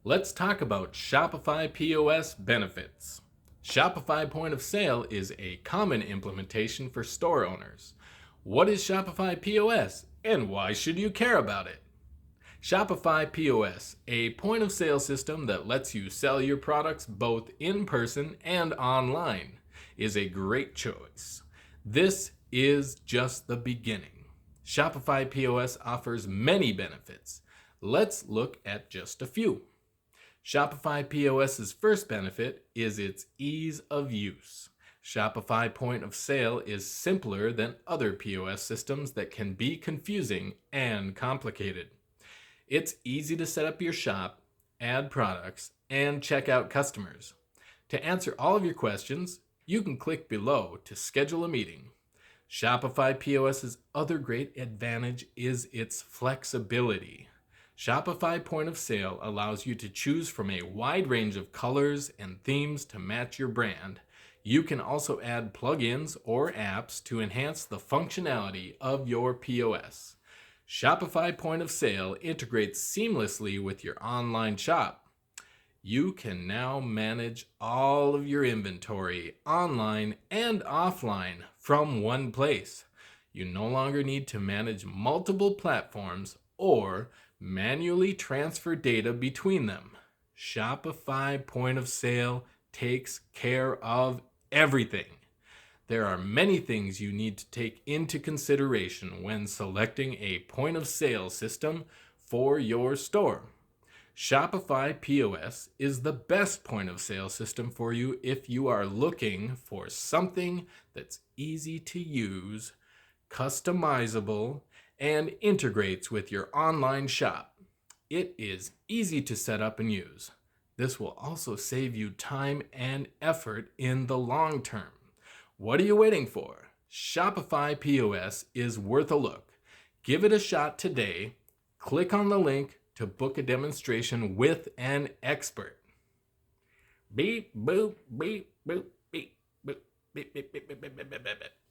Let's talk about Shopify POS Benefits. Shopify Point of Sale is a common implementation for store owners. What is Shopify POS and why should you care about it? Shopify POS, a point of sale system that lets you sell your products both in person and online, is a great choice. This is just the beginning. Shopify POS offers many benefits. Let's look at just a few. Shopify POS's first benefit is its ease of use. Shopify Point of Sale is simpler than other POS systems that can be confusing and complicated. It's easy to set up your shop, add products, and check out customers. To answer all of your questions, you can click below to schedule a meeting. Shopify POS's other great advantage is its flexibility. Shopify Point of Sale allows you to choose from a wide range of colors and themes to match your brand. You can also add plugins or apps to enhance the functionality of your POS. Shopify Point of Sale integrates seamlessly with your online shop. You can now manage all of your inventory online and offline from one place. You no longer need to manage multiple platforms or manually transfer data between them. Shopify Point of Sale takes care of everything. There are many things you need to take into consideration when selecting a point of sale system for your store. Shopify POS is the best point of sale system for you if you are looking for something that's easy to use, customizable, and integrates with your online shop. It is easy to set up and use. This will also save you time and effort in the long term. What are you waiting for? Shopify POS is worth a look. Give it a shot today. Click on the link to book a demonstration with an expert. Beep, boop, beep, boop, beep, boop, beep, beep, beep, beep, beep, beep, beep, beep.